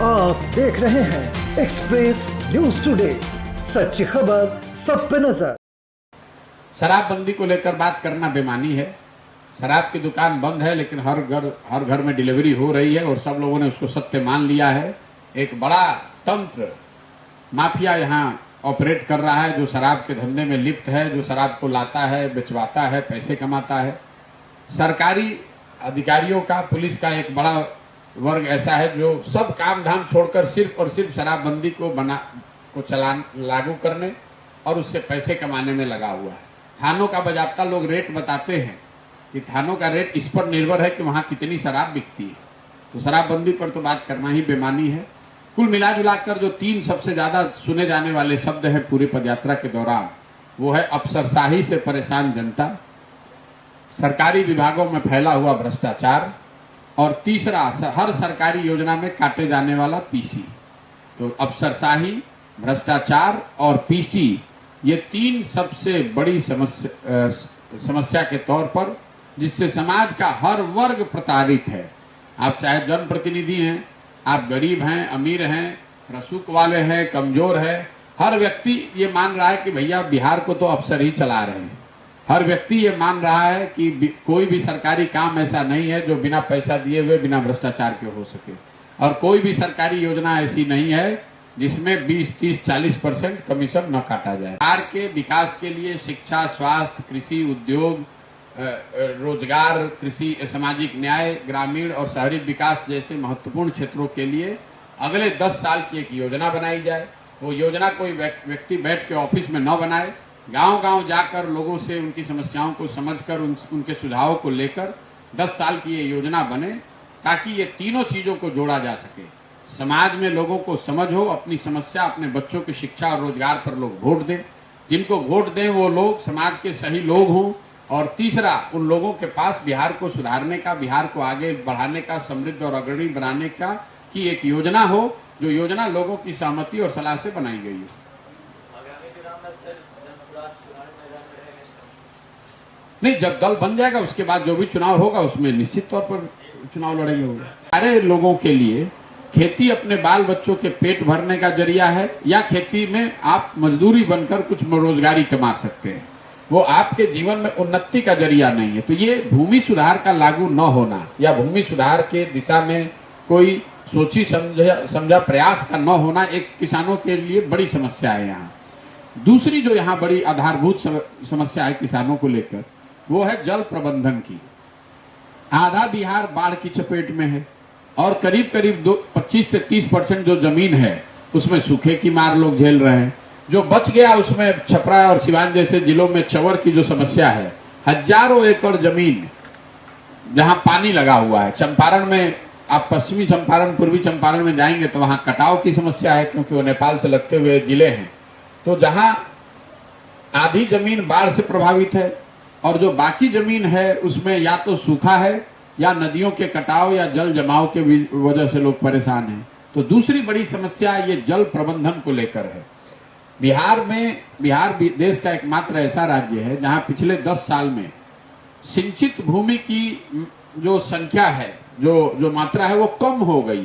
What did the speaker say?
आप देख रहे हैं एक्सप्रेस न्यूज टुडे, सच्ची खबर सब पे नजर। शराबबंदी को लेकर बात करना बेमानी है। शराब की दुकान बंद है, लेकिन हर घर में डिलीवरी हो रही है और सब लोगों ने उसको सत्य मान लिया है। एक बड़ा तंत्र माफिया यहाँ ऑपरेट कर रहा है, जो शराब के धंधे में लिप्त है, जो शराब को लाता है, बेचवाता है, पैसे कमाता है। सरकारी अधिकारियों का, पुलिस का एक बड़ा वर्ग ऐसा है जो सब काम धाम छोड़कर सिर्फ और सिर्फ शराबबंदी को लागू करने और उससे पैसे कमाने में लगा हुआ है। थानों का बाजाप्ता लोग रेट बताते हैं कि थानों का रेट इस पर निर्भर है कि वहां कितनी शराब बिकती है। तो शराबबंदी पर तो बात करना ही बेमानी है। कुल मिला जुलाकर जो 3 सबसे ज्यादा सुने जाने वाले शब्द हैं पूरी पदयात्रा के दौरान, वो है अफसरशाही से परेशान जनता, सरकारी विभागों में फैला हुआ भ्रष्टाचार, और तीसरा हर सरकारी योजना में काटे जाने वाला पीसी। तो अफसरशाही, भ्रष्टाचार और पीसी, ये 3 सबसे बड़ी समस्या के तौर पर, जिससे समाज का हर वर्ग प्रताड़ित है। आप चाहे जनप्रतिनिधि हैं, आप गरीब हैं, अमीर हैं, रसूख वाले हैं, कमजोर है, हर व्यक्ति ये मान रहा है कि भैया बिहार को तो अफसर ही चला रहे हैं। हर व्यक्ति ये मान रहा है कि कोई भी सरकारी काम ऐसा नहीं है जो बिना पैसा दिए हुए, बिना भ्रष्टाचार के हो सके, और कोई भी सरकारी योजना ऐसी नहीं है जिसमें 20, 30, 40% कमीशन न काटा जाए। बिहार के विकास के लिए शिक्षा, स्वास्थ्य, कृषि, उद्योग, रोजगार, कृषि, सामाजिक न्याय, ग्रामीण और शहरी विकास जैसे महत्वपूर्ण क्षेत्रों के लिए अगले 10 साल की एक योजना बनाई जाए। वो योजना कोई व्यक्ति बैठ के ऑफिस में न बनाए, गांव-गांव जाकर लोगों से उनकी समस्याओं को समझकर उनके सुझावों को लेकर 10 साल की ये योजना बने, ताकि ये तीनों चीजों को जोड़ा जा सके। समाज में लोगों को समझ हो, अपनी समस्या, अपने बच्चों की शिक्षा और रोजगार पर लोग वोट दें, जिनको वोट दें वो लोग समाज के सही लोग हों, और तीसरा उन लोगों के पास बिहार को सुधारने का, बिहार को आगे बढ़ाने का, समृद्ध और अग्रणी बनाने का की एक योजना हो, जो योजना लोगों की सहमति और सलाह से बनाई गई हो। नहीं, जब दल बन जाएगा उसके बाद जो भी चुनाव होगा उसमें निश्चित तौर पर चुनाव लड़ेंगे। होगा सारे लोगों के लिए खेती अपने बाल बच्चों के पेट भरने का जरिया है, या खेती में आप मजदूरी बनकर कुछ रोजगारी कमा सकते हैं, वो आपके जीवन में उन्नति का जरिया नहीं है। तो ये भूमि सुधार का लागू न होना या भूमि सुधार के दिशा में कोई सोची समझा प्रयास का न होना एक किसानों के लिए बड़ी समस्या है। यहाँ दूसरी जो यहाँ बड़ी आधारभूत समस्या है किसानों को लेकर, वो है जल प्रबंधन की। आधा बिहार बाढ़ की चपेट में है और करीब 25 से 30% जो जमीन है उसमें सूखे की मार लोग झेल रहे हैं। जो बच गया उसमें छपरा और सिवान जैसे जिलों में चंवर की जो समस्या है, हजारों एकड़ जमीन जहां पानी लगा हुआ है। चंपारण में, आप पश्चिमी चंपारण, पूर्वी चंपारण में जाएंगे तो वहां कटाव की समस्या है, क्योंकि वो नेपाल से लगते हुए जिले हैं। तो जहां आधी जमीन बाढ़ से प्रभावित है और जो बाकी जमीन है उसमें या तो सूखा है या नदियों के कटाव या जल जमाव के वजह से लोग परेशान हैं। तो दूसरी बड़ी समस्या ये जल प्रबंधन को लेकर है। बिहार देश का एकमात्र ऐसा राज्य है जहां पिछले 10 साल में सिंचित भूमि की जो संख्या है, जो मात्रा है, वो कम हो गई।